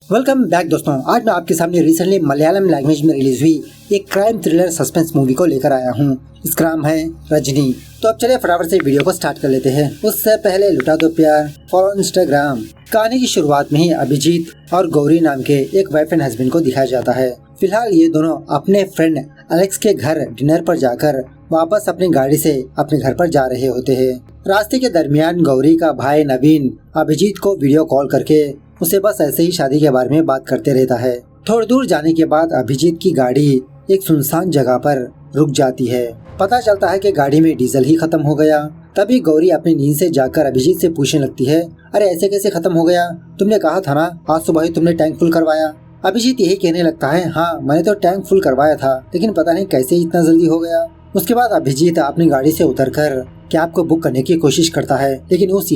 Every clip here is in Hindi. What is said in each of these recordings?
वेलकम बैक दोस्तों। आज मैं आपके सामने रिसेंटली मलयालम लैंग्वेज में रिलीज हुई एक क्राइम थ्रिलर सस्पेंस मूवी को लेकर आया हूँ। इसका नाम है रजनी। तो अब चलिए फटाफट से वीडियो को स्टार्ट कर लेते हैं। उससे पहले लुटा दो प्यार, फॉलो इंस्टाग्राम। कहानी की शुरुआत में ही अभिजीत और गौरी नाम के एक वाइफ एंड हस्बैंड को दिखाया जाता है। फिलहाल ये दोनों अपने फ्रेंड एलेक्स के घर डिनर पर जाकर वापस अपनी गाड़ी से अपने घर पर जा रहे होते हैं। रास्ते के दरमियान गौरी का भाई नवीन अभिजीत को वीडियो कॉल करके उसे बस ऐसे ही शादी के बारे में बात करते रहता है। थोड़ी दूर जाने के बाद अभिजीत की गाड़ी एक सुनसान जगह पर रुक जाती है। पता चलता है कि गाड़ी में डीजल ही खत्म हो गया। तभी गौरी अपनी नींद से जाकर अभिजीत से पूछने लगती है, अरे ऐसे कैसे खत्म हो गया? तुमने कहा था ना आज सुबह ही तुमने टैंक फुल करवाया। अभिजीत यही कहने लगता है, हाँ मैंने तो टैंक फुल करवाया था, लेकिन पता नहीं कैसे इतना जल्दी हो गया। उसके बाद अभिजीत अपनी गाड़ी से उतरकर कैब को बुक करने की कोशिश करता है, लेकिन उस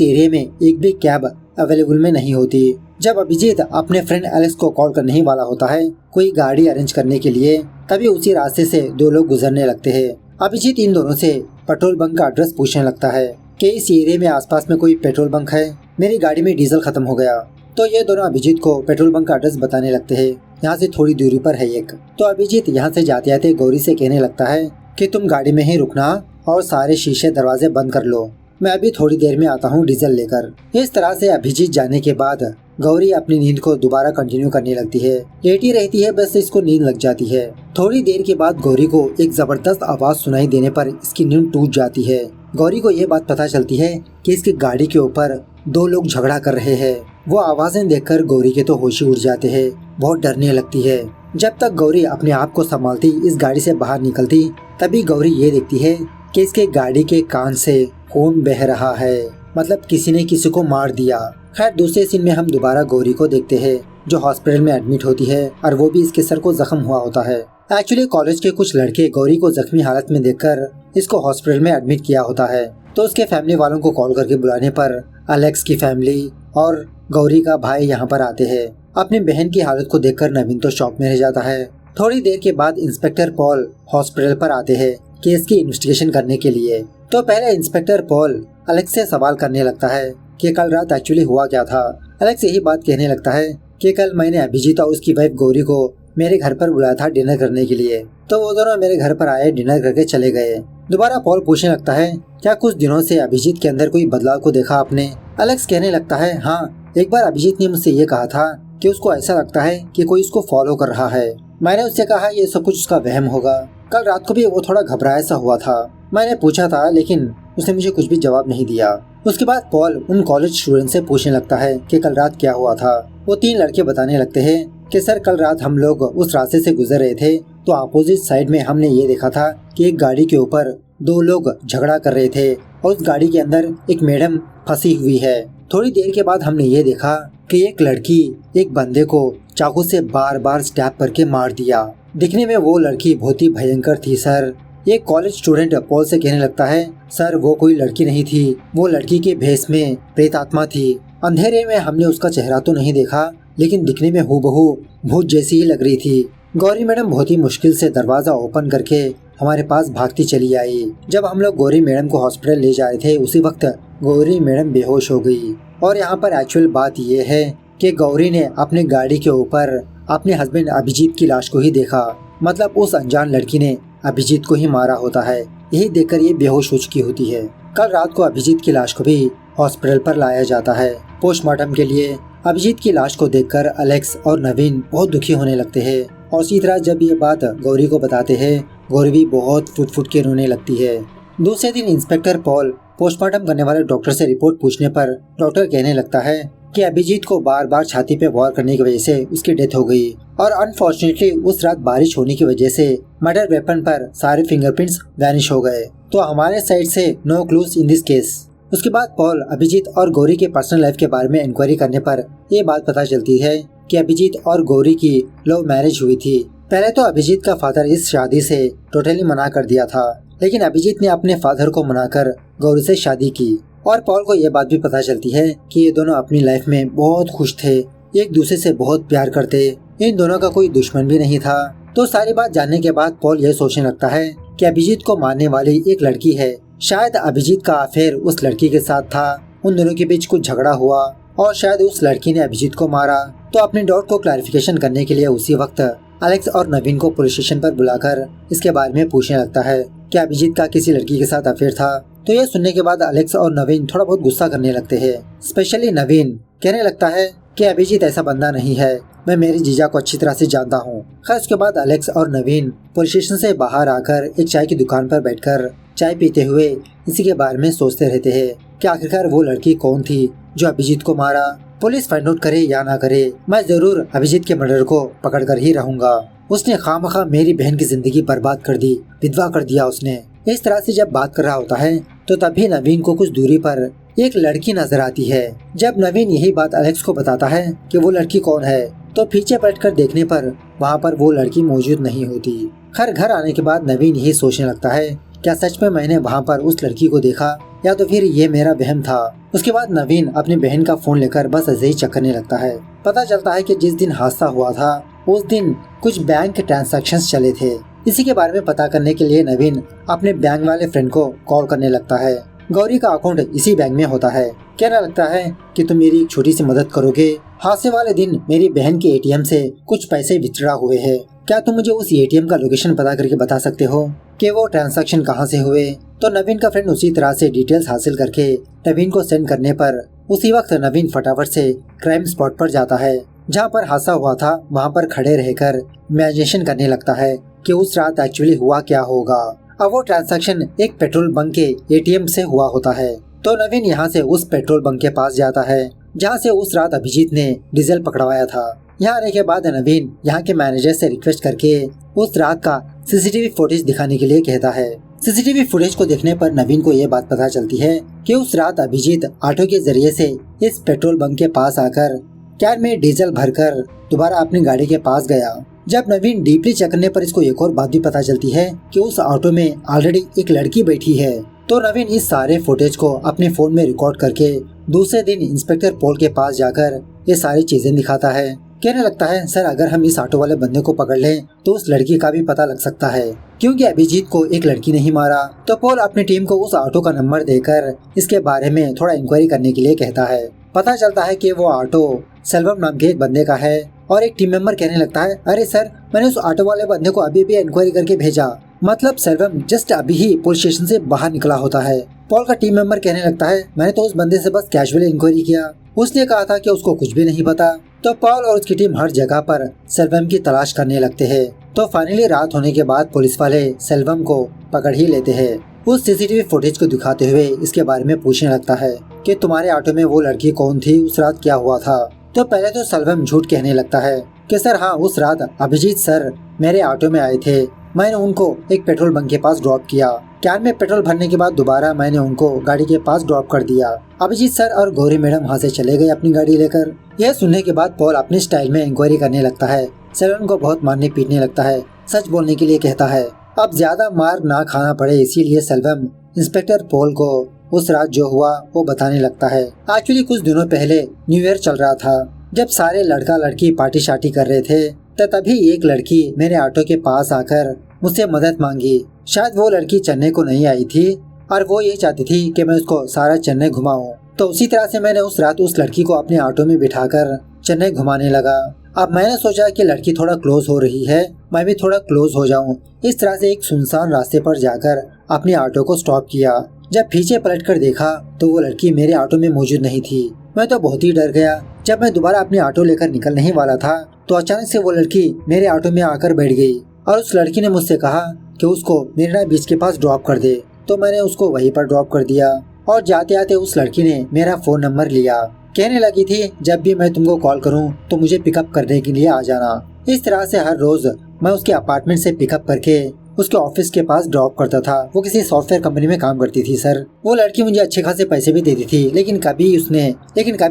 एरिया में एक भी कैब अवेलेबल में नहीं होती। जब अभिजीत अपने फ्रेंड एलेक्स को कॉल करने ही वाला होता है कोई गाड़ी अरेंज करने के लिए, तभी उसी रास्ते से दो लोग गुजरने लगते हैं। अभिजीत इन दोनों से पेट्रोल बंक का एड्रेस पूछने लगता है कि इस एरिया में आसपास में कोई पेट्रोल बंक है, मेरी गाड़ी में डीजल खत्म हो गया। तो ये दोनों अभिजीत को पेट्रोल बंक का एड्रेस बताने लगते हैं। यहाँ से थोड़ी दूरी पर है एक। तो अभिजीत यहाँ से जाते जाते गौरी से कहने लगता है कि तुम गाड़ी में ही रुकना और सारे शीशे दरवाजे बंद कर लो, मैं अभी थोड़ी देर में आता हूँ डीजल लेकर। इस तरह से अभिजीत जाने के बाद गौरी अपनी नींद को दोबारा कंटिन्यू करने लगती है। लेटी रहती है, बस इसको नींद लग जाती है। थोड़ी देर के बाद गौरी को एक जबरदस्त आवाज सुनाई देने पर इसकी नींद टूट जाती है। गौरी को ये बात पता चलती है कि इसकी गाड़ी के ऊपर दो लोग झगड़ा कर रहे हैं। वो आवाजें देखकर गौरी के तो होश ही उड़ जाते हैं, बहुत डरने लगती है। जब तक गौरी अपने आप को संभालती इस गाड़ी से बाहर निकलती, तभी गौरी ये देखती है कि इसके गाड़ी के कान से खून बह रहा है, मतलब किसी ने किसी को मार दिया। खैर दूसरे सीन में हम दोबारा गौरी को देखते हैं जो हॉस्पिटल में एडमिट होती है और वो भी इसके सर को जख्म हुआ होता है। एक्चुअली कॉलेज के कुछ लड़के गौरी को जख्मी हालत में देखकर इसको हॉस्पिटल में एडमिट किया होता है। तो उसके फैमिली वालों को कॉल करके बुलाने पर एलेक्स की फैमिली और गौरी का भाई यहाँ पर आते हैं। अपनी बहन की हालत को देखकर नवीन तो शॉक में रह जाता है। थोड़ी देर के बाद इंस्पेक्टर पॉल हॉस्पिटल पर आते हैं केस की इन्वेस्टिगेशन करने के लिए। तो पहले इंस्पेक्टर पॉल एलेक्स से सवाल करने लगता है कि कल रात एक्चुअली हुआ क्या था। एलेक्स यही बात कहने लगता है कि कल मैंने अभिजीत और उसकी वाइफ गौरी को मेरे घर पर बुलाया था डिनर करने के लिए, तो वो दोनों मेरे घर पर आए, डिनर करके चले गए। दोबारा पॉल पूछने लगता है, क्या कुछ दिनों से अभिजीत के अंदर कोई बदलाव को देखा आपने? एलेक्स कहने लगता है, हाँ एक बार अभिजीत ने मुझसे ये कहा था कि उसको ऐसा लगता है कि कोई उसको फॉलो कर रहा है। मैंने उससे कहा ये सब कुछ उसका वहम होगा। कल रात को भी वो थोड़ा घबराया सा हुआ था। मैंने पूछा था लेकिन उसने मुझे कुछ भी जवाब नहीं दिया। उसके बाद पॉल उन कॉलेज स्टूडेंट से पूछने लगता है कि कल रात क्या हुआ था। वो तीन लड़के बताने लगते हैं कि सर कल रात हम लोग उस रास्ते से गुजर रहे थे, तो अपोजिट साइड में हमने ये देखा था कि एक गाड़ी के ऊपर दो लोग झगड़ा कर रहे थे और उस गाड़ी के अंदर एक मैडम फंसी हुई है। थोड़ी देर के बाद हमने ये देखा कि एक लड़की एक बंदे को चाकू से बार बार स्टैब करके मार दिया। दिखने में वो लड़की बहुत ही भयंकर थी सर। एक कॉलेज स्टूडेंट पॉल से कहने लगता है, सर वो कोई लड़की नहीं थी, वो लड़की के भेष में प्रेत आत्मा थी। अंधेरे में हमने उसका चेहरा तो नहीं देखा, लेकिन दिखने में हूबहू भूत जैसी ही लग रही थी। गौरी मैडम बहुत ही मुश्किल से दरवाजा ओपन करके हमारे पास भागती चली आई। जब हम लोग गौरी मैडम को हॉस्पिटल ले जा रहे थे उसी वक्त गौरी मैडम बेहोश हो गई। और यहाँ पर एक्चुअल बात ये है कि गौरी ने अपने गाड़ी के ऊपर अपने हस्बैंड अभिजीत की लाश को ही देखा, मतलब उस अनजान लड़की ने अभिजीत को ही मारा होता है। यही देखकर ये बेहोश हो चुकी होती है। कल रात को अभिजीत की लाश को भी हॉस्पिटल पर लाया जाता है पोस्टमार्टम के लिए। अभिजीत की लाश को देखकर एलेक्स और नवीन बहुत दुखी होने लगते हैं और इसी तरह जब ये बात गौरी को बताते हैं गौरी भी बहुत फुट फुट के रोने लगती है। दूसरे दिन इंस्पेक्टर पॉल पोस्टमार्टम करने वाले डॉक्टर से रिपोर्ट पूछने पर डॉक्टर कहने लगता है कि अभिजीत को बार बार छाती पे वार करने की वजह से उसकी डेथ हो गई और अनफॉर्चुनेटली उस रात बारिश होने की वजह से मर्डर वेपन पर सारे फिंगरप्रिंट्स वैनिश हो गए। तो हमारे साइड से no clues in this case. उसके बाद पॉल अभिजीत और गौरी के पर्सनल लाइफ के बारे में इंक्वायरी करने पर ये बात पता चलती है कि अभिजीत और गौरी की लव मैरिज हुई थी। पहले तो अभिजीत का फादर इस शादी से टोटली मना कर दिया था, लेकिन अभिजीत ने अपने फादर को मनाकर गौरी से शादी की। और पॉल को यह बात भी पता चलती है कि ये दोनों अपनी लाइफ में बहुत खुश थे, एक दूसरे से बहुत प्यार करते, इन दोनों का कोई दुश्मन भी नहीं था। तो सारी बात जानने के बाद पॉल यह सोचने लगता है कि अभिजीत को मारने वाली एक लड़की है, शायद अभिजीत का अफेयर उस लड़की के साथ था, उन दोनों के बीच कुछ झगड़ा हुआ और शायद उस लड़की ने अभिजीत को मारा। तो अपने डाउट को क्लैरिफिकेशन करने के लिए उसी वक्त एलेक्स और नवीन को पुलिस स्टेशन पर बुलाकर इसके बारे में पूछने लगता है कि अभिजीत का किसी लड़की के साथ अफेयर था। तो ये सुनने के बाद एलेक्स और नवीन थोड़ा बहुत गुस्सा करने लगते हैं। स्पेशली नवीन कहने लगता है कि अभिजीत ऐसा बंदा नहीं है, मैं मेरी जीजा को अच्छी तरह से जानता हूँ। खैर उसके बाद एलेक्स और नवीन पुलिस स्टेशन से बाहर आकर एक चाय की दुकान पर बैठकर चाय पीते हुए इसी के बारे में सोचते रहते हैं कि आखिरकार वो लड़की कौन थी जो अभिजीत को मारा। पुलिस फाइंड आउट करे या ना करे, मैं जरूर अभिजीत के मर्डर को पकड़ कर ही रहूंगा। उसने खामखा मेरी बहन की जिंदगी बर्बाद कर दी, विधवा कर दिया उसने। इस तरह से जब बात कर रहा होता है तो तभी नवीन को कुछ दूरी पर एक लड़की नजर आती है। जब नवीन यही बात एलेक्स को बताता है कि वो लड़की कौन है तो पीछे पलटकर देखने पर वहाँ पर वो लड़की मौजूद नहीं होती। खैर घर आने के बाद नवीन यही सोचने लगता है, क्या सच में मैंने वहाँ पर उस लड़की को देखा या तो फिर ये मेरा वहम था। उसके बाद नवीन अपनी बहन का फोन लेकर बस ऐसे ही चेक करने लगता है। पता चलता है कि जिस दिन हादसा हुआ था उस दिन कुछ बैंक ट्रांजैक्शंस चले थे। इसी के बारे में पता करने के लिए नवीन अपने बैंक वाले फ्रेंड को कॉल करने लगता है। गौरी का अकाउंट इसी बैंक में होता है। कहना लगता है कि तुम मेरी एक छोटी सी मदद करोगे। हादसे वाले दिन मेरी बहन के एटीएम से कुछ पैसे विथड्रॉ हुए हैं, क्या तुम मुझे उस एटीएम का लोकेशन पता करके बता सकते हो कि वो ट्रांजैक्शन कहाँ से हुए। तो नवीन का फ्रेंड उसी तरह से डिटेल्स हासिल करके नवीन को सेंड करने पर उसी वक्त नवीन फटाफट से क्राइम स्पॉट पर जाता है। जहाँ पर हादसा हुआ था वहाँ पर खड़े रहकर इमेजिनेशन करने लगता है कि उस रात एक्चुअली हुआ क्या होगा। अब वो ट्रांजैक्शन एक पेट्रोल बंक के एटीएम से हुआ होता है। तो नवीन यहाँ से उस पेट्रोल बंक के पास जाता है जहाँ से उस रात अभिजीत ने डीजल पकड़वाया था। यहाँ आने के बाद नवीन यहाँ के मैनेजर से रिक्वेस्ट करके उस रात का सीसीटीवी फुटेज दिखाने के लिए कहता है। सीसीटीवी फुटेज को देखने पर नवीन को ये बात पता चलती है कि उस रात अभिजीत ऑटो के जरिए से इस पेट्रोल बंक के पास आकर कैन में डीजल भरकर दोबारा अपनी गाड़ी के पास गया। जब नवीन डीपली चेक करने पर इसको एक और बात भी पता चलती है कि उस ऑटो में ऑलरेडी एक लड़की बैठी है। तो नवीन इस सारे फुटेज को अपने फोन में रिकॉर्ड करके दूसरे दिन इंस्पेक्टर पॉल के पास जाकर ये सारी चीजें दिखाता है। कहने लगता है, सर अगर हम इस ऑटो वाले बंदे को पकड़ लें तो उस लड़की का भी पता लग सकता है, क्योंकि अभिजीत को एक लड़की नहीं मारा। तो पॉल अपनी टीम को उस ऑटो का नंबर देकर इसके बारे में थोड़ा इंक्वायरी करने के लिए कहता है। पता चलता है कि वो ऑटो सेल्वम नाम के एक बंदे का है और एक टीम मेंबर कहने लगता है, अरे सर मैंने उस ऑटो वाले बंदे को अभी भी इंक्वायरी करके भेजा, मतलब सेल्वम जस्ट अभी ही पुलिस स्टेशन से बाहर निकला होता है। पॉल का टीम मेंबर कहने लगता है, मैंने तो उस बंदे से बस कैजुअली इंक्वायरी किया, उसने कहा था कि उसको कुछ भी नहीं पता। तो पॉल और उसकी टीम हर जगह पर सेल्वम की तलाश करने लगते हैं। तो फाइनली रात होने के बाद पुलिस वाले सेल्वम को पकड़ ही लेते हैं। उस सीसीटीवी फुटेज को दिखाते हुए इसके बारे में पूछने लगता है कि तुम्हारे ऑटो में वो लड़की कौन थी, उस रात क्या हुआ था। तो पहले तो सेल्वम झूठ कहने लगता है कि सर हाँ, उस रात अभिजीत सर मेरे ऑटो में आए थे, मैंने उनको एक पेट्रोल बंक के पास ड्रॉप किया। कैन में पेट्रोल भरने के बाद दोबारा मैंने उनको गाड़ी के पास ड्रॉप कर दिया। अभिजीत सर और गौरी मैडम वहाँ से चले गए अपनी गाड़ी लेकर। यह सुनने के बाद पॉल अपनी स्टाइल में इंक्वायरी करने लगता है। सेल्वम को बहुत मारने पीटने लगता है, सच बोलने के लिए कहता है। अब ज्यादा मार ना खाना पड़े इसीलिए सेल्वम इंस्पेक्टर पॉल को उस रात जो हुआ वो बताने लगता है। एक्चुअली कुछ दिनों पहले न्यू ईयर चल रहा था, जब सारे लड़का लड़की पार्टी शार्टी कर रहे थे तो तभी एक लड़की मेरे ऑटो के पास आकर मुझसे मदद मांगी। शायद वो लड़की चेन्नई को नहीं आई थी और वो ये चाहती थी कि मैं उसको सारा चेन्नई घुमाऊं। तो उसी तरह से मैंने उस रात उस लड़की को अपने ऑटो में बिठाकर चेन्नई घुमाने लगा। अब मैंने सोचा कि लड़की थोड़ा क्लोज हो रही है, मैं भी थोड़ा क्लोज हो जाऊं। इस तरह से एक सुनसान रास्ते पर जाकर अपने ऑटो को स्टॉप किया। जब पीछे पलटकर देखा तो वो लड़की मेरे ऑटो में मौजूद नहीं थी। मैं तो बहुत ही डर गया। जब मैं दोबारा अपने ऑटो लेकर निकलने ही वाला था तो अचानक से वो लड़की मेरे ऑटो में आकर बैठ गई और उस लड़की ने मुझसे कहा कि उसको मेरिना बीच के पास ड्रॉप कर दे। तो मैंने उसको वहीं पर ड्रॉप कर दिया और जाते आते उस लड़की ने मेरा फोन नंबर लिया। कहने लगी थी जब भी मैं तुमको कॉल करूं तो मुझे पिकअप करने के लिए आ जाना। इस तरह से हर रोज मैं उसके अपार्टमेंट से पिकअप करके उसके ऑफिस के पास ड्रॉप करता था। वो किसी सॉफ्टवेयर कंपनी में काम करती थी सर। वो लड़की मुझे अच्छे खासे पैसे भी देती थी, लेकिन कभी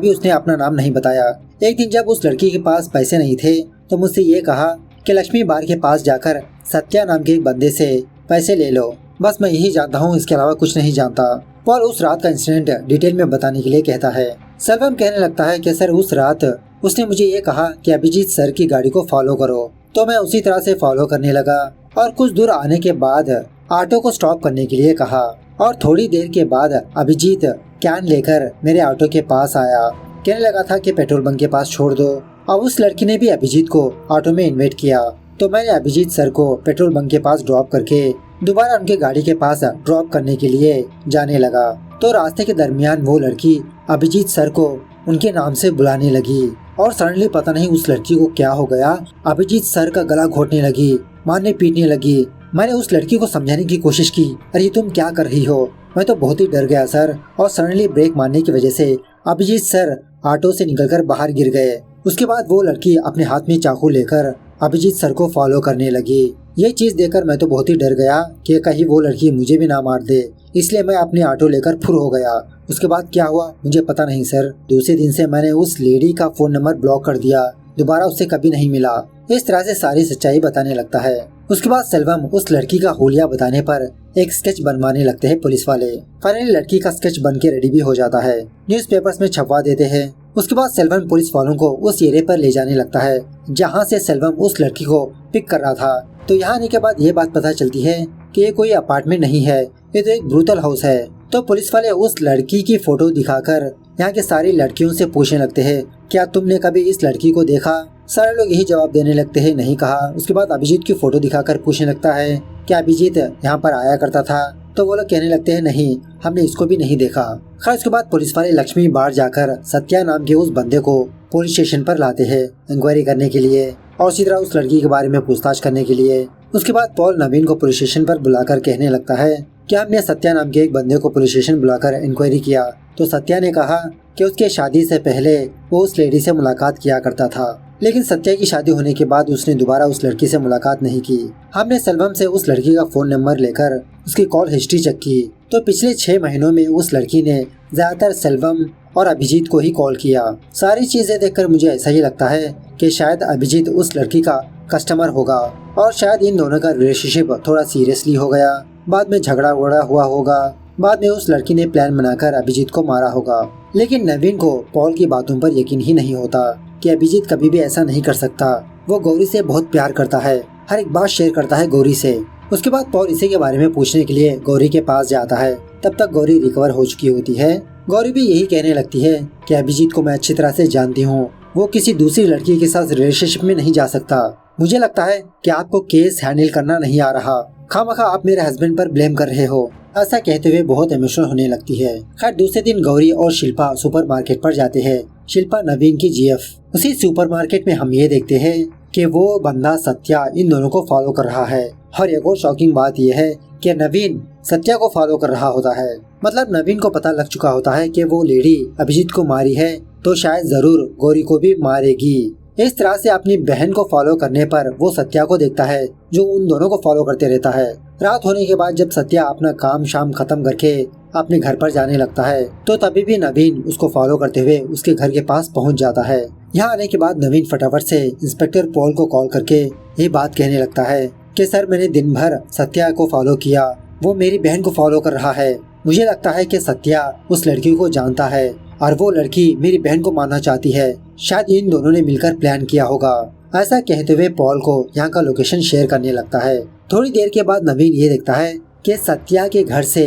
उसने अपना नाम नहीं बताया। एक दिन जब उस लड़की के पास पैसे नहीं थे तो मुझसे ये कहा कि लक्ष्मी बार के पास जाकर सत्या नाम के एक बंदे से पैसे ले लो। बस मैं यही जानता हूँ, इसके अलावा कुछ नहीं जानता। पॉल उस रात का इंसिडेंट डिटेल में बताने के लिए कहता है। सेल्वम कहने लगता है कि सर उस रात उसने मुझे ये कहा कि अभिजीत सर की गाड़ी को फॉलो करो। तो मैं उसी तरह से फॉलो करने लगा और कुछ दूर आने के बाद ऑटो को स्टॉप करने के लिए कहा और थोड़ी देर के बाद अभिजीत कैन लेकर मेरे ऑटो के पास आया। कहने लगा था कि पेट्रोल बंक के पास छोड़ दो। अब उस लड़की ने भी अभिजीत को ऑटो में इन्वाइट किया, तो मैंने अभिजीत सर को पेट्रोल बंक के पास ड्रॉप करके दोबारा उनके गाड़ी के पास ड्रॉप करने के लिए जाने लगा। तो रास्ते के दरमियान वो लड़की अभिजीत सर को उनके नाम से बुलाने लगी और सडनली पता नहीं उस लड़की को क्या हो गया, अभिजीत सर का गला घोटने लगी, मारने पीटने लगी। मैंने उस लड़की को समझाने की कोशिश की, अरे तुम क्या कर रही हो? मैं तो बहुत ही डर गया सर। और सडनली ब्रेक मारने की वजह से अभिजीत सर ऑटो से निकलकर बाहर गिर गए। उसके बाद वो लड़की अपने हाथ में चाकू लेकर अभिजीत सर को फॉलो करने लगी। ये चीज देखकर मैं तो बहुत ही डर गया कि कहीं वो लड़की मुझे भी ना मार दे, इसलिए मैं अपने ऑटो लेकर फुर हो गया। उसके बाद क्या हुआ मुझे पता नहीं सर। दूसरे दिन से मैंने उस लेडी का फोन नंबर ब्लॉक कर दिया, दोबारा उससे कभी नहीं मिला। इस तरह से सारी सच्चाई बताने लगता है। उसके बाद सेल्वम उस लड़की का हुलिया बताने पर एक स्केच बनवाने लगते हैं पुलिस वाले। फाइनली लड़की का स्केच बन के रेडी भी हो जाता है, न्यूज़पेपर्स में छपवा देते हैं। उसके बाद सेल्वम पुलिस वालों को उस एरिया पर ले जाने लगता है जहाँ से सेल्वम उस लड़की को पिक कर रहा था। तो यहाँ आने के बाद ये बात पता चलती है कि ये कोई अपार्टमेंट नहीं है, ये तो एक ब्रूटल हाउस है। तो पुलिस वाले उस लड़की की फोटो दिखाकर यहाँ के सारी लड़कियों से पूछने लगते हैं, क्या तुमने कभी इस लड़की को देखा? सारे लोग यही जवाब देने लगते हैं, नहीं कहा। उसके बाद अभिजीत की फोटो दिखाकर पूछने लगता है, क्या अभिजीत यहाँ पर आया करता था? तो वो लोग कहने लगते हैं, नहीं, हमने इसको भी नहीं देखा। खैर उसके बाद पुलिस वाले लक्ष्मी बार जाकर सत्या नाम के उस बंदे को पुलिस स्टेशन पर लाते हैं इंक्वायरी करने के लिए और उसी तरह उस लड़की के बारे में पूछताछ करने के लिए। उसके बाद पॉल नवीन को पुलिस स्टेशन पर बुलाकर कहने लगता है कि हमने सत्या नाम के एक बंदे को पुलिस स्टेशन बुलाकर इंक्वायरी किया। तो सत्या ने कहा कि उसके शादी से पहले वो उस लेडी से मुलाकात किया करता था, लेकिन सत्या की शादी होने के बाद उसने दोबारा उस लड़की से मुलाकात नहीं की। हमने सेल्वम से उस लड़की का फोन नंबर लेकर उसकी कॉल हिस्ट्री चेक की, तो पिछले 6 महीनों में उस लड़की ने ज्यादातर सेल्वम और अभिजीत को ही कॉल किया। सारी चीजें देखकर मुझे ऐसा ही लगता है कि शायद अभिजीत उस लड़की का कस्टमर होगा और शायद इन दोनों का रिलेशनशिप थोड़ा सीरियसली हो गया। बाद में झगड़ा वगड़ा हुआ होगा, बाद में उस लड़की ने प्लान बनाकर अभिजीत को मारा होगा। लेकिन नवीन को पॉल की बातों पर यकीन ही नहीं होता कि अभिजीत कभी भी ऐसा नहीं कर सकता। वो गौरी से बहुत प्यार करता है, हर एक बात शेयर करता है गौरी से। उसके बाद पॉल इसी के बारे में पूछने के लिए गौरी के पास जाता है। तब तक गौरी रिकवर हो चुकी होती है। गौरी भी यही कहने लगती है कि अभिजीत को मैं अच्छी तरह से जानती हूँ, वो किसी दूसरी लड़की के साथ रिलेशनशिप में नहीं जा सकता। मुझे लगता है कि आपको केस हैंडल करना नहीं आ रहा, खामखा आप मेरे हस्बैंड पर ब्लेम कर रहे हो। ऐसा कहते हुए बहुत इमोशनल होने लगती है। खैर दूसरे दिन गौरी और शिल्पा सुपरमार्केट पर जाते हैं। शिल्पा नवीन की जीएफ। उसी सुपरमार्केट में हम ये देखते हैं कि वो बंदा सत्या इन दोनों को फॉलो कर रहा है। और एक और शॉकिंग बात यह है कि नवीन सत्या को फॉलो कर रहा होता है। मतलब नवीन को पता लग चुका होता है कि वो लेडी अभिजीत को मारी है, तो शायद जरूर गौरी को भी मारेगी। इस तरह से अपनी बहन को फॉलो करने पर वो सत्या को देखता है जो उन दोनों को फॉलो करते रहता है। रात होने के बाद जब सत्या अपना काम शाम खत्म करके अपने घर पर जाने लगता है, तो तभी भी नवीन उसको फॉलो करते हुए उसके घर के पास पहुंच जाता है। यहाँ आने के बाद नवीन फटाफट से इंस्पेक्टर पॉल को कॉल करके ये बात कहने लगता है कि सर मैंने दिन भर सत्या को फॉलो किया, वो मेरी बहन को फॉलो कर रहा है। मुझे लगता है कि सत्या उस लड़की को जानता है और वो लड़की मेरी बहन को मारना चाहती है। शायद इन दोनों ने मिलकर प्लान किया होगा। ऐसा कहते हुए पॉल को यहाँ का लोकेशन शेयर करने लगता है। थोड़ी देर के बाद नवीन ये देखता है कि सत्या के घर से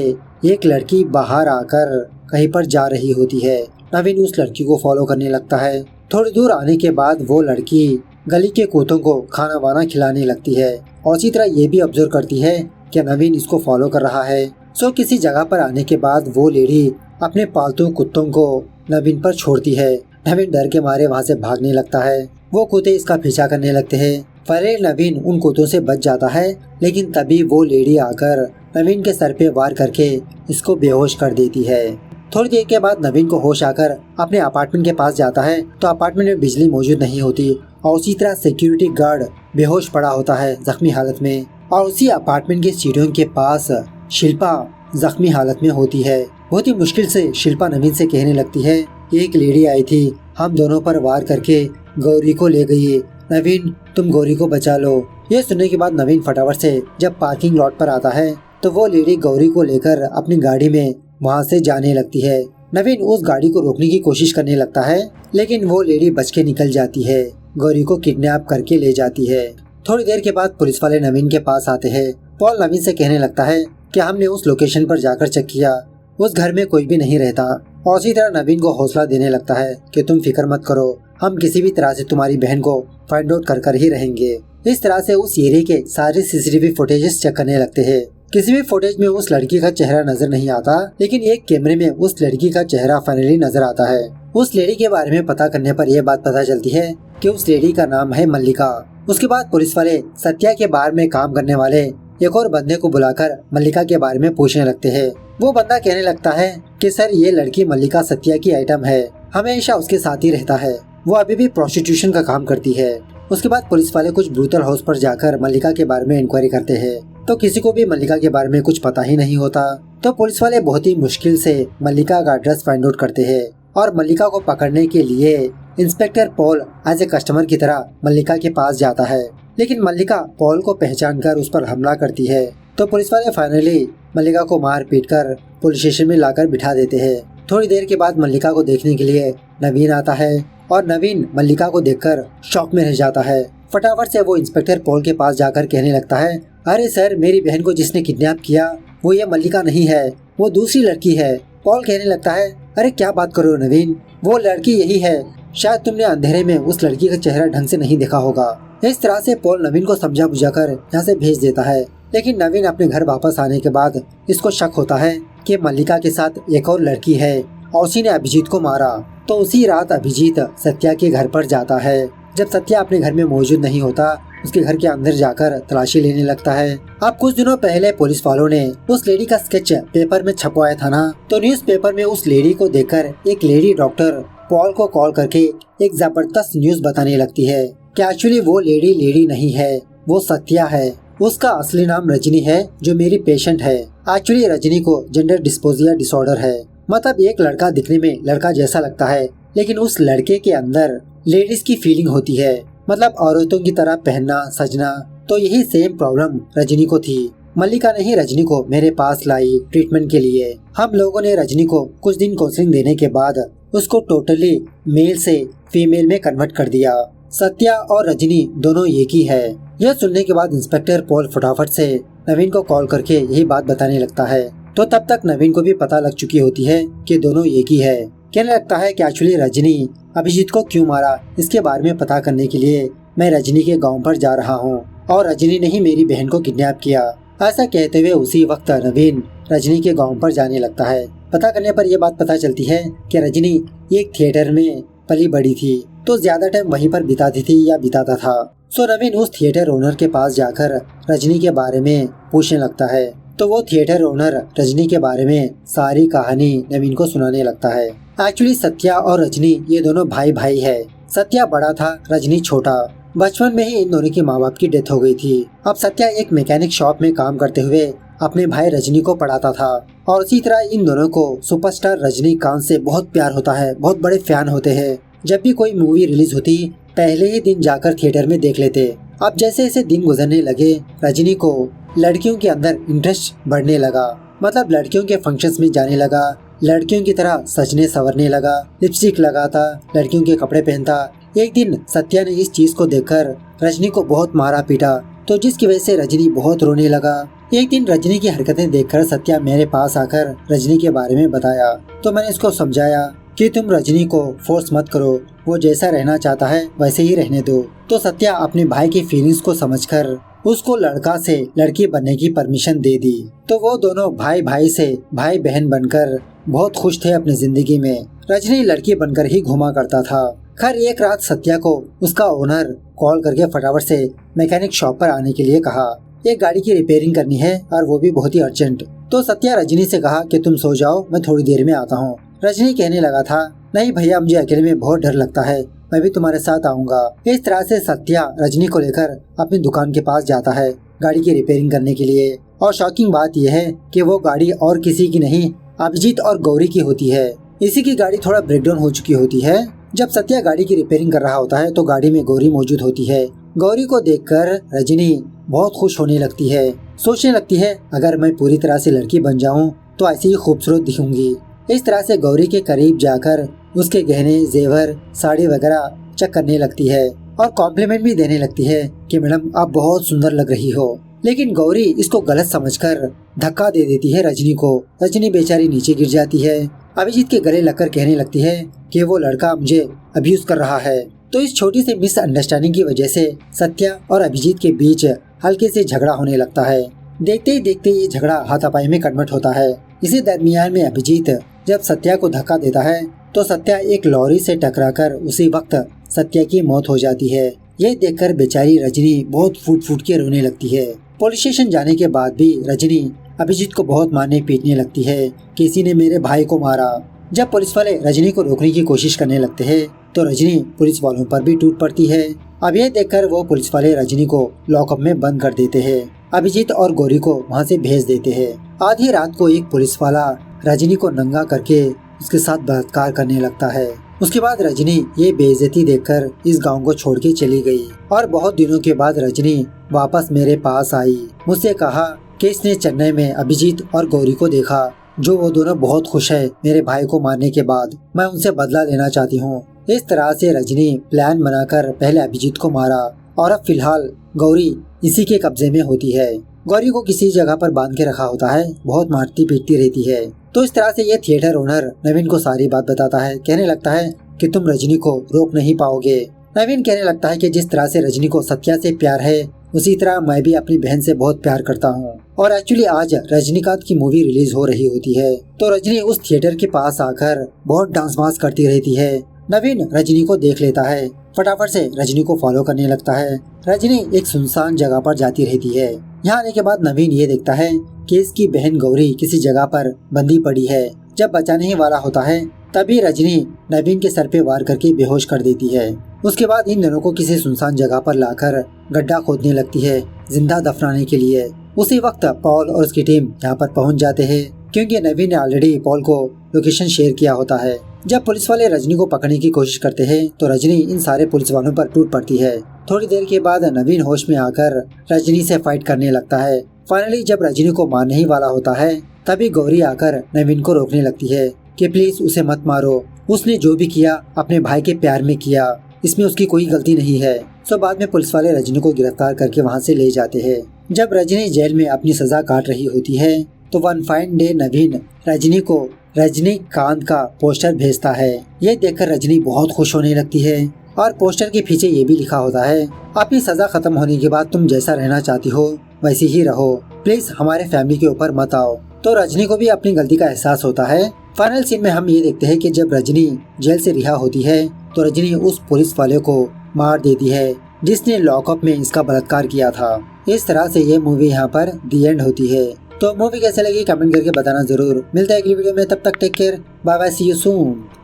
एक लड़की बाहर आकर कहीं पर जा रही होती है। नवीन उस लड़की को फॉलो करने लगता है। थोड़ी दूर आने के बाद वो लड़की गली के कुत्तों को खाना वाना खिलाने लगती है और इसी तरह ये भी ऑब्जर्व करती है कि नवीन इसको फॉलो कर रहा है। सो किसी जगह पर आने के बाद वो लेडी अपने पालतू कुत्तों को नवीन पर छोड़ती है। नवीन डर के मारे वहाँ से भागने लगता है। वो कुत्ते इसका पीछा करने लगते हैं। पहले नवीन उन कुत्तों से बच जाता है, लेकिन तभी वो लेडी आकर नवीन के सर पे वार करके इसको बेहोश कर देती है। थोड़ी देर के बाद नवीन को होश आकर अपने अपार्टमेंट के पास जाता है, तो अपार्टमेंट में बिजली मौजूद नहीं होती और उसी तरह सिक्योरिटी गार्ड बेहोश पड़ा होता है जख्मी हालत में। और उसी अपार्टमेंट की सीढ़ियों के पास शिल्पा जख्मी हालत में होती है। बहुत ही मुश्किल से शिल्पा नवीन से कहने लगती है, एक लेडी आई थी, हम दोनों पर वार करके गौरी को ले गई, नवीन तुम गौरी को बचा लो। ये सुनने के बाद नवीन फटाफट से जब पार्किंग लॉट पर आता है, तो वो लेडी गौरी को लेकर अपनी गाड़ी में वहाँ से जाने लगती है। नवीन उस गाड़ी को रोकने की कोशिश करने लगता है, लेकिन वो लेडी बच के निकल जाती है, गौरी को किडनैप करके ले जाती है। थोड़ी देर के बाद पुलिस वाले नवीन के पास आते हैं। पॉल नवीन से कहने लगता है कि हमने उस लोकेशन पर जाकर चेक किया, उस घर में कोई भी नहीं रहता। और इसी तरह नवीन को हौसला देने लगता है कि तुम फिक्र मत करो, हम किसी भी तरह से तुम्हारी बहन को फाइंड आउट कर ही रहेंगे। इस तरह से उस एरिया के सारे सीसीटीवी फुटेजेस चेक करने लगते हैं। किसी भी फुटेज में उस लड़की का चेहरा नजर नहीं आता, लेकिन एक कैमरे में उस लड़की का चेहरा फाइनली नजर आता है। उस लेडी के बारे में पता करने पर यह बात पता चलती है कि उस लेडी का नाम है मल्लिका। उसके बाद पुलिस वाले सत्या के बार में काम करने वाले एक और बंदे को बुलाकर मल्लिका के बारे में पूछने लगते हैं। वो बंदा कहने लगता है कि सर ये लड़की मल्लिका सत्या की आइटम है, हमेशा उसके साथ ही रहता है, वो अभी भी प्रोस्टिट्यूशन का काम करती है। उसके बाद पुलिस वाले कुछ ब्रूटल हाउस पर जाकर मल्लिका के बारे में इंक्वायरी करते हैं, तो किसी को भी मल्लिका के बारे में कुछ पता ही नहीं होता। तो पुलिस वाले बहुत ही मुश्किल से मल्लिका का एड्रेस फाइंड आउट करते हैं और मल्लिका को पकड़ने के लिए inspector Paul as a customer की तरह मल्लिका के पास जाता है, लेकिन मल्लिका पॉल को पहचान कर उस पर हमला करती है। तो पुलिस वाले फाइनली मल्लिका को मार पीट कर पुलिस स्टेशन में लाकर बिठा देते हैं। थोड़ी देर के बाद मल्लिका को देखने के लिए नवीन आता है और नवीन मल्लिका को देखकर शॉक में रह जाता है। फटाफट से वो इंस्पेक्टर पॉल के पास जाकर कहने लगता है, अरे सर, मेरी बहन को जिसने किडनैप किया वो ये मल्लिका नहीं है, वो दूसरी लड़की है। पॉल कहने लगता है, अरे क्या बात करो नवीन, वो लड़की यही है, शायद तुमने अंधेरे में उस लड़की का चेहरा ढंग से नहीं देखा होगा। इस तरह से पॉल नवीन को समझा बुझाकर यहाँ से भेज देता है, लेकिन नवीन अपने घर वापस आने के बाद इसको शक होता है कि मल्लिका के साथ एक और लड़की है और उसी ने अभिजीत को मारा। तो उसी रात अभिजीत सत्या के घर पर जाता है। जब सत्या अपने घर में मौजूद नहीं होता, उसके घर के अंदर जाकर तलाशी लेने लगता है। अब कुछ दिनों पहले पुलिस वालों ने उस लेडी का स्केच पेपर में छपवाया था ना, तो न्यूज़पेपर में उस लेडी को देखकर एक लेडी डॉक्टर पॉल को कॉल करके एक जबरदस्त न्यूज बताने लगती है कि एक्चुअली वो लेडी नहीं है, वो सत्या है। उसका असली नाम रजनी है जो मेरी पेशेंट है। एक्चुअली रजनी को जेंडर डिस्फोरिया डिसऑर्डर है, मतलब एक लड़का दिखने में लड़का जैसा लगता है, लेकिन उस लड़के के अंदर लेडीज की फीलिंग होती है, मतलब औरतों की तरह पहनना सजना। तो यही सेम प्रॉब्लम रजनी को थी। मल्लिका ने ही रजनी को मेरे पास लाई ट्रीटमेंट के लिए। हम लोगों ने रजनी को कुछ दिन काउंसलिंग देने के बाद उसको टोटली मेल से फीमेल में कन्वर्ट कर दिया। सत्या और रजनी दोनों एक ही है। यह सुनने के बाद इंस्पेक्टर पॉल फटाफट से नवीन को कॉल करके यही बात बताने लगता है। तो तब तक नवीन को भी पता लग चुकी होती है कि दोनों एक ही है। कहने लगता है कि एक्चुअली रजनी अभिजीत को क्यों मारा, इसके बारे में पता करने के लिए मैं रजनी के गांव पर जा रहा हूं और रजनी ने ही मेरी बहन को किडनैप किया। ऐसा कहते हुए उसी वक्त नवीन रजनी के गांव पर जाने लगता है। पता करने पर यह बात पता चलती है कि रजनी एक थिएटर में पली बड़ी थी, तो ज्यादा टाइम वहीं पर बिताती थी या बिताता था। सो नवीन उस थिएटर ओनर के पास जाकर रजनी के बारे में पूछने लगता है। तो वो थिएटर ओनर रजनी के बारे में सारी कहानी नवीन को सुनाने लगता है। एक्चुअली सत्या और रजनी ये दोनों भाई है। सत्या बड़ा था, रजनी छोटा। बचपन में ही इन दोनों के माँ बाप की डेथ हो गई थी। अब सत्या एक मैकेनिक शॉप में काम करते हुए अपने भाई रजनी को पढ़ाता था और इसी तरह इन दोनों को सुपरस्टार रजनीकांत से बहुत प्यार होता है, बहुत बड़े फैन होते हैं। जब भी कोई मूवी रिलीज होती पहले ही दिन जाकर थिएटर में देख लेते। अब जैसे जैसे दिन गुजरने लगे रजनी को लड़कियों के अंदर इंटरेस्ट बढ़ने लगा, मतलब लड़कियों के फंक्शंस में जाने लगा, लड़कियों की तरह सजने संवरने लगा, लिपस्टिक लगाता, लड़कियों के कपड़े पहनता। एक दिन सत्या ने इस चीज को देखकर रजनी को बहुत मारा पीटा, तो जिसकी वजह से रजनी बहुत रोने लगा। एक दिन रजनी की हरकतें देखकर सत्या मेरे पास आकर रजनी के बारे में बताया, तो मैंने इसको समझाया कि तुम रजनी को फोर्स मत करो, वो जैसा रहना चाहता है वैसे ही रहने दो। तो सत्या अपने भाई की फीलिंग्स को समझकर उसको लड़का से लड़की बनने की परमिशन दे दी। तो वो दोनों भाई से भाई बहन बनकर बहुत खुश थे अपनी जिंदगी में। रजनी लड़की बनकर ही घूमा करता था। खैर एक रात सत्या को उसका ओनर कॉल करके फटाफट से मैकेनिक शॉप पर आने के लिए कहा। एक गाड़ी की रिपेयरिंग करनी है और वो भी बहुत ही अर्जेंट। तो सत्या रजनी से कहा कि तुम सो जाओ, मैं थोड़ी देर में आता हूँ। रजनी कहने लगा था, नहीं भैया, मुझे अकेले में बहुत डर लगता है, मैं भी तुम्हारे साथ आऊंगा। इस तरह से सत्या रजनी को लेकर अपनी दुकान के पास जाता है गाड़ी की रिपेयरिंग करने के लिए। और शॉकिंग बात यह है कि वो गाड़ी और किसी की नहीं, अभिजीत और गौरी की होती है। इसी की गाड़ी थोड़ा ब्रेकडाउन हो चुकी होती है। जब सत्या गाड़ी की रिपेयरिंग कर रहा होता है तो गाड़ी में गौरी मौजूद होती है। गौरी को देखकर रजनी बहुत खुश होने लगती है, सोचने लगती है अगर मैं पूरी तरह से लड़की बन जाऊं तो ऐसी ही खूबसूरत दिखूंगी। इस तरह से गौरी के करीब जाकर उसके गहने, जेवर, साड़ी वगैरह चेक करने लगती है और कॉम्प्लीमेंट भी देने लगती है कि मैडम आप बहुत सुंदर लग रही हो। लेकिन गौरी इसको गलत समझकर धक्का दे देती है रजनी को। रजनी बेचारी नीचे गिर जाती है। अभिजीत के गले लगकर कहने लगती है कि वो लड़का मुझे अब्यूज कर रहा है। तो इस छोटी सी मिसअंडरस्टैंडिंग की वजह से सत्या और अभिजीत के बीच हल्के से झगड़ा होने लगता है। देखते ही देखते ये झगड़ा हाथापाई में कन्वर्ट होता है। इसी दरमियान में अभिजीत जब सत्या को धक्का देता है तो सत्या एक लॉरी से टकराकर उसी वक्त सत्या की मौत हो जाती है। ये देखकर बेचारी रजनी बहुत फूट फूट के रोने लगती है। पुलिस स्टेशन जाने के बाद भी रजनी अभिजीत को बहुत मारने पीटने लगती है, किसी ने मेरे भाई को मारा। जब पुलिस वाले रजनी को रोकने की कोशिश करने लगते हैं तो रजनी पुलिस वालों पर भी टूट पड़ती है। अब ये देखकर वो पुलिस वाले रजनी को लॉकअप में बंद कर देते हैं। अभिजीत और गौरी को वहाँ से भेज देते हैं। आधी रात को एक पुलिस वाला रजनी को नंगा करके उसके साथ बलात्कार करने लगता है। उसके बाद रजनी ये बेइज्जती देखकर इस गांव को छोड़ के चली गई और बहुत दिनों के बाद रजनी वापस मेरे पास आई। मुझसे कहा कि इसने चेन्नई में अभिजीत और गौरी को देखा, जो वो दोनों बहुत खुश है मेरे भाई को मारने के बाद। मैं उनसे बदला लेना चाहती हूँ। इस तरह से रजनी प्लान बनाकर पहले अभिजीत को मारा और अब फिलहाल गौरी इसी के कब्जे में होती है। गौरी को किसी जगह पर बांध के रखा होता है, बहुत मारती पीटती रहती है। तो इस तरह से ये थिएटर ओनर नवीन को सारी बात बताता है। कहने लगता है कि तुम रजनी को रोक नहीं पाओगे। नवीन कहने लगता है कि जिस तरह से रजनी को सत्या से प्यार है उसी तरह मैं भी अपनी बहन से बहुत प्यार करता हूँ। और एक्चुअली आज रजनीकांत की मूवी रिलीज हो रही होती है तो रजनी उस थिएटर के पास आकर बहुत डांस वांस करती रहती है। नवीन रजनी को देख लेता है, फटाफट से रजनी को फॉलो करने लगता है। रजनी एक सुनसान जगह पर जाती रहती है। यहाँ आने के बाद नवीन ये देखता है कि इसकी बहन गौरी किसी जगह पर बंदी पड़ी है। जब बचाने ही वाला होता है तभी रजनी नवीन के सर पे वार करके बेहोश कर देती है। उसके बाद इन दोनों को किसी सुनसान जगह पर लाकर गड्ढा खोदने लगती है जिंदा दफनाने के लिए। उसी वक्त पॉल और उसकी टीम यहाँ पर पहुँच जाते हैं क्योंकि नवीन ने ऑलरेडी पॉल को लोकेशन शेयर किया होता है। जब पुलिस वाले रजनी को पकड़ने की कोशिश करते हैं तो रजनी इन सारे पुलिस वालों पर टूट पड़ती है। थोड़ी देर के बाद नवीन होश में आकर रजनी से फाइट करने लगता है। फाइनली जब रजनी को मारने ही वाला होता है तभी गौरी आकर नवीन को रोकने लगती है कि प्लीज उसे मत मारो, उसने जो भी किया अपने भाई के प्यार में किया, इसमें उसकी कोई गलती नहीं है। तो बाद में पुलिस वाले रजनी को गिरफ्तार करके वहाँ से ले जाते हैं। जब रजनी जेल में अपनी सजा काट रही होती है तो वन फाइन डे नवीन रजनी को रजनीकांत का पोस्टर भेजता है। ये देखकर रजनी बहुत खुश होने लगती है और पोस्टर के पीछे ये भी लिखा होता है, अपनी सजा खत्म होने के बाद तुम जैसा रहना चाहती हो वैसे ही रहो, प्लीज हमारे फैमिली के ऊपर मत आओ। तो रजनी को भी अपनी गलती का एहसास होता है। फाइनल सीन में हम ये देखते हैं कि जब रजनी जेल से रिहा होती है तो रजनी उस पुलिस वाले को मार देती है जिसने लॉकअप में इसका बलात्कार किया था। इस तरह से ये मूवी यहाँ पर दी एंड होती है। तो मूवी कैसे लगी कमेंट करके बताना जरूर। मिलता है अगली वीडियो में, तब तक take care, bye bye, see you soon.